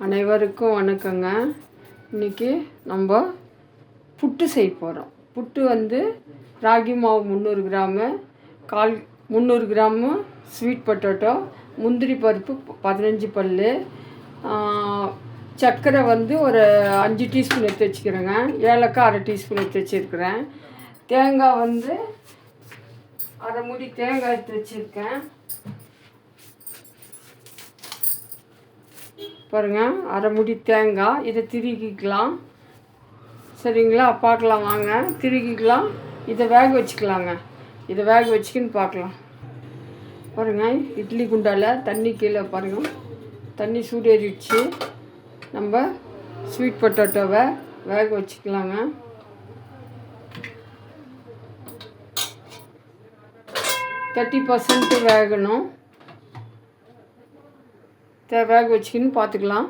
அனைவருக்கும் வணக்கங்க. இன்றைக்கி நம்ம புட்டு செய்ய போகிறோம். புட்டு வந்து ராகி மாவு 300 கிராமு, 300 கிராமு ஸ்வீட் பொட்டேட்டோ, முந்திரி பருப்பு 15 பல், சர்க்கரை வந்து ஒரு 5 டீஸ்பூன் எடுத்து வச்சுக்கிறேங்க. ஏலக்காய் 1/2 டீஸ்பூன் எடுத்து வச்சுருக்கிறேன். தேங்காய் வந்து 1/2 மூடி தேங்காய் எடுத்து வச்சுருக்கேன். பாருங்கள், 1/2 மூடி தேங்காய். இதை திருகிக்கலாம். சரிங்களா? பார்க்கலாம் வாங்க, திருகிக்கலாம். இதை வேக வச்சுக்கலாங்க. இதை வேக வச்சுக்கின்னு பார்க்கலாம். பாருங்கள், இட்லி குண்டால் தண்ணி கீழே பாருங்கள், தண்ணி சூடேறிடுச்சு. நம்ம ஸ்வீட் பொட்டேட்டோவை வேக வச்சுக்கலாங்க. தேர்ட்டி 30% வேகணும். வேக வச்சுக்கின்னு பார்த்துக்கலாம்.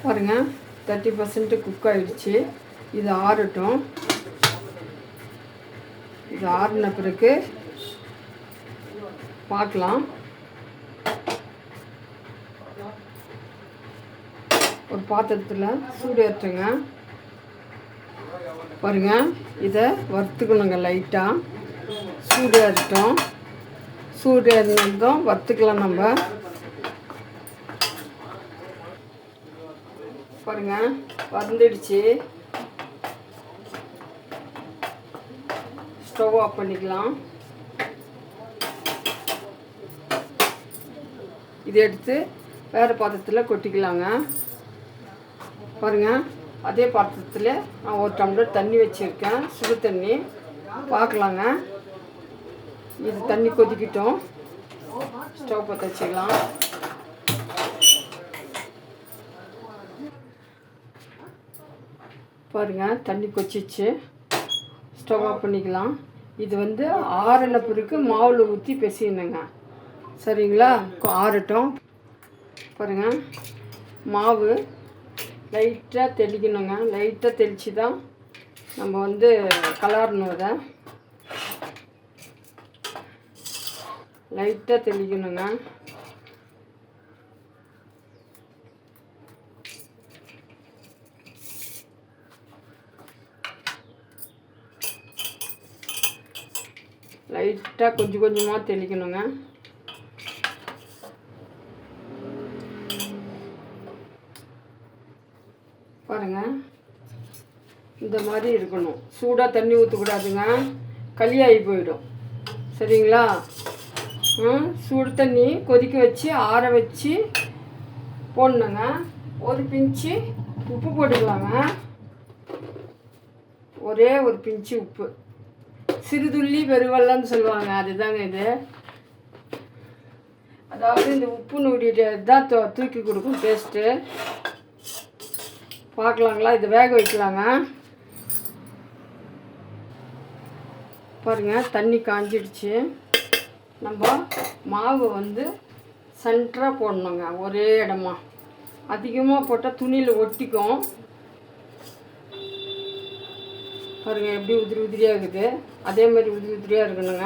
பாருங்கள், 30% குக் ஆகிடுச்சு. இது ஆறட்டும். இது ஆறின பிறகு பார்க்கலாம். ஒரு பாத்திரத்தில் சூடு ஏற்றுங்க. பாருங்கள், இதை வறுத்துக்கணுங்க. லைட்டாக சூடு ஏறட்டும். சூடு ஏறினதும் வறுத்துக்கலாம் நம்ம. பாருங்கள், வறுந்துடுச்சு. ஸ்டவ் ஆஃப் பண்ணிக்கலாம். இதை எடுத்து வேறு பாத்திரத்தில் கொட்டிக்கலாங்க. பாருங்கள், அதே பாத்திரத்தில் நான் 1 டம்ளர் தண்ணி வச்சுருக்கேன், சுடு தண்ணி. பார்க்கலாங்க. இது தண்ணி கொதிக்கிட்டோம். ஸ்டவ் பற்ற வச்சுக்கலாம். பாருங்கள், தண்ணி கொச்சிச்சு. ஸ்டவ் ஆஃப் பண்ணிக்கலாம். இது வந்து ஆறின பிறகு மாவில் ஊற்றி பிசையணுங்க. சரிங்களா? ஆறட்டும். பாருங்கள், மாவு லைட்டாக தெளிக்கணுங்க. லைட்டாக தெளித்து தான் நம்ம வந்து கலரணும். இதை லைட்டாக தெளிக்கணுங்க. லைட்டாக கொஞ்சம் கொஞ்சமாக தெளிக்கணுங்க. பாருங்கள், இந்த மாதிரி இருக்கணும். சூடாக தண்ணி ஊற்றக்கூடாதுங்க, களியாகி போயிடும். சரிங்களா? சூடு தண்ணி கொதிக்க வச்சு ஆற வச்சு போடணுங்க. ஒரு பிஞ்சு உப்பு போட்டுக்கலாங்க. ஒரே ஒரு பிஞ்சு உப்பு. சிறுதுள்ளி பெருவெல்லம்னு சொல்லுவாங்க, அதுதாங்க இது. அதாவது இந்த உப்பு நூடிட்டு தான் தூக்கி கொடுக்கும் டேஸ்ட்டு. பார்க்கலாங்களா? இதை வேக வைக்கலாங்க. பாருங்கள், தண்ணி காஞ்சிடுச்சு. நம்ம மாவு வந்து சென்டராக போடணுங்க. ஒரே இடமா. அதிகமாக போட்டால் துணியில் ஒட்டிக்கும். பாருங்கள், எப்படி உதிரி உதிரியாக இருக்குது. அதே மாதிரி உதிரி உதிரியாக இருக்கணுங்க.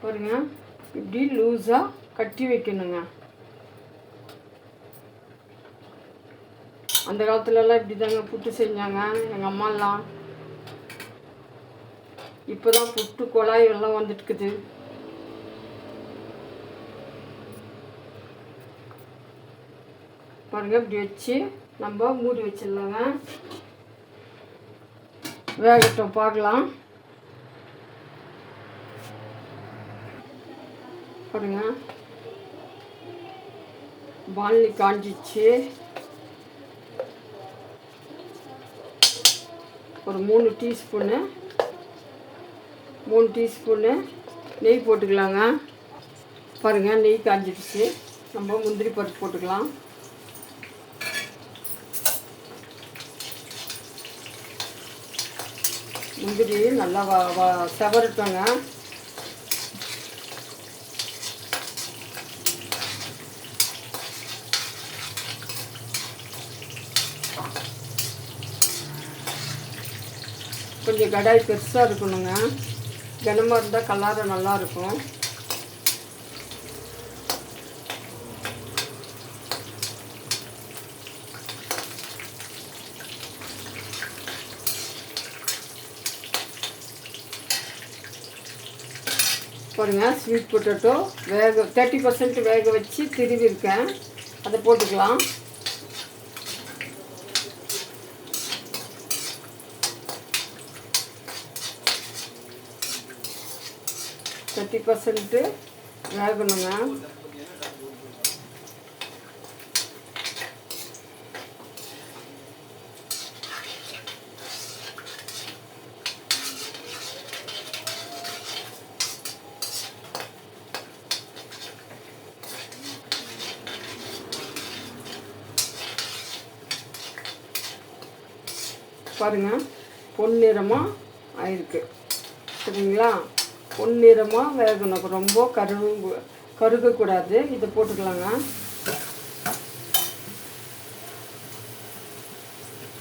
பாருங்கள், இப்படி லூஸாக கட்டி வைக்கணுங்க. அந்த காலத்துலலாம் இப்படி தாங்க புட்டு செஞ்சாங்க எங்கள் அம்மாலாம். இப்போ தான் புட்டு குழாயெல்லாம் வந்துட்டுக்குது. பாருங்கள், இப்படி வச்சு நம்ம மூடி வச்சிடலாங்க. வேகட்டும், பார்க்கலாம். பாருங்கள், பால்னி காஞ்சிச்சு. ஒரு 3 டீஸ்பூனு நெய் போட்டுக்கலாங்க. பாருங்கள், நெய் காஞ்சிடுச்சு. நம்ம முந்திரி பருப்பு போட்டுக்கலாம். முந்திரி நல்லா செவரட்டோங்க. கொஞ்சம் கடாய் பெருசாக இருக்கணுங்க. கனமாக இருந்தால் கலர் நல்லாயிருக்கும். பாருங்கள், ஸ்வீட் பொட்டேட்டோ 30% வேக வச்சு திருவிருக்கேன். அதை போட்டுக்கலாம். வேகணுங்க. பாருங்கள், பொன்னிறமாக ஆயிருக்கு. சரிங்களா? பொன்னிறமாக வேகணும். ரொம்ப கருகக்கூடாது. இதை போட்டுக்கலாங்க.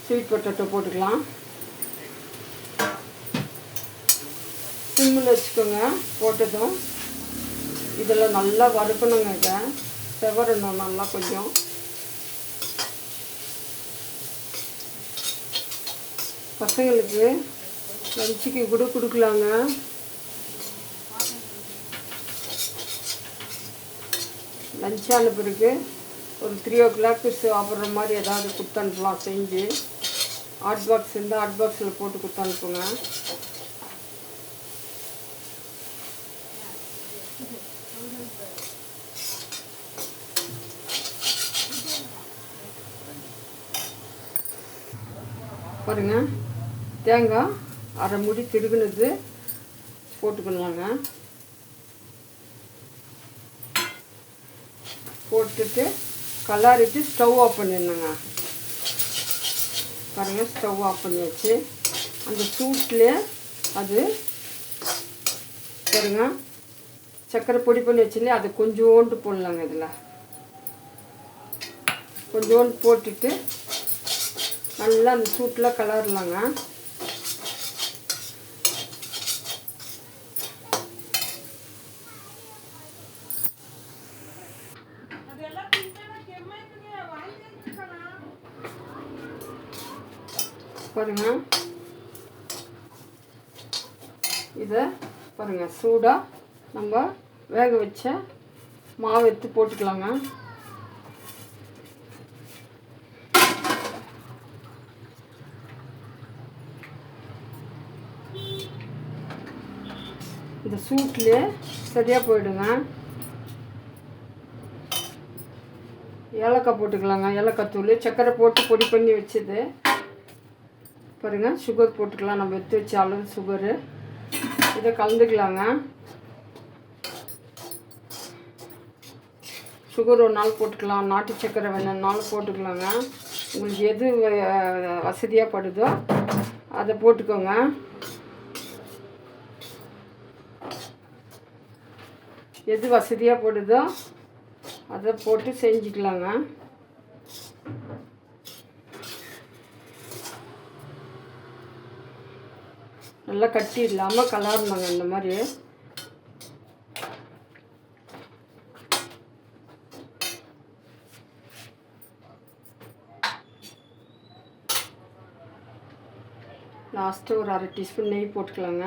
ஸ்வீட் பொட்டேட்டோ போட்டுக்கலாம். சிம்மில் வச்சுக்கோங்க. போட்டதும் இதெல்லாம் நல்லா வறுக்கணுங்க. இதை செவரணும் நல்லா. கொஞ்சம் பசங்களுக்கு லஞ்சுக்கு கூட கொடுக்கலாங்க. லஞ்ச் ஆன பிறகு ஒரு 3 o'clock சாப்பிட்ற மாதிரி ஏதாவது கொடுத்து அனுப்பலாம். செஞ்சு ஹாட் பாக்ஸ் இருந்தால் ஹாட் பாக்ஸில் போட்டு கொடுத்து அனுப்புங்க. பாருங்கள், தேங்காய் அரை மூடி திருகுனது போட்டுக்கலாங்க. போட்டுட்டு கலாரிட்டு ஸ்டவ் ஆஃப் பண்ணிடணுங்க. பாருங்கள், ஸ்டவ் ஆஃப் பண்ணியாச்சு. அந்த சூட்லேயே அது பாருங்க, சர்க்கரை பொடி பண்ணி வச்சுலே அதை கொஞ்சோண்டு போடலாங்க. இதில் கொஞ்சோண்டு போட்டுட்டு நல்லா அந்த சூட்டில் கலரலாங்க. பாருங்கள், இதை பாருங்கள், சூடாக நம்ம வேக வச்ச மாவு எடுத்து போட்டுக்கலாங்க. இந்த சூட்லேயே சரியாக போயிடுங்க. ஏலக்காய் போட்டுக்கலாங்க. ஏலக்காய் தூள், சர்க்கரை போட்டு பொடி பண்ணி வச்சது. பாருங்கள், சுகர் போட்டுக்கலாம். நம்ம எடுத்து வச்ச அளவு சுகரு. இதை கலந்துக்கலாங்க. சுகர் ஒரு நாள் போட்டுக்கலாம். நாட்டு சர்க்கரை வேணும்னாலும் போட்டுக்கலாங்க. உங்களுக்கு எது வசதியாக படுதோ அதை போட்டுக்கோங்க. எது வசதியாக போடுதோ அதை போட்டு செஞ்சுக்கலாங்க. நல்லா கட்டி இல்லாமல் கலரணுங்க. இந்த மாதிரி லாஸ்ட்டு ஒரு அரை டீஸ்பூன் நெய் போட்டுக்கலாங்க.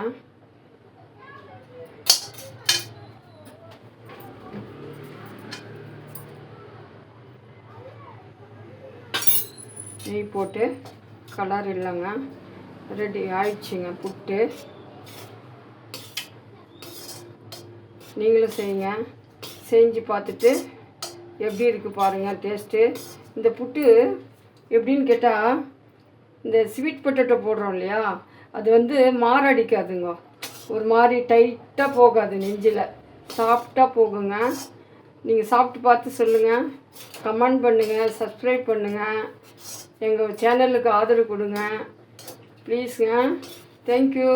நெய் போட்டு கலர் இல்லைங்க. ரெடி ஆயிடுச்சுங்க புட்டு. நீங்களும் செய்யுங்க. செஞ்சு பார்த்துட்டு எப்படி இருக்குது பாருங்கள் டேஸ்ட்டு. இந்த புட்டு எப்படின்னு கேட்டால், இந்த ஸ்வீட் பொட்டேட்டோ போடுறோம் இல்லையா, அது வந்து மாரடிக்காதுங்க. ஒரு மாதிரி டைட்டாக போகாது. நெஞ்சில் சாஃப்டாக போகுங்க. நீங்கள் சாப்பிட்டு பார்த்து சொல்லுங்கள். கமெண்ட் பண்ணுங்கள், சப்ஸ்கிரைப் பண்ணுங்கள். எங்கள் சேனலுக்கு ஆதரவு கொடுங்க ப்ளீஸுங்க. தேங்க்யூ.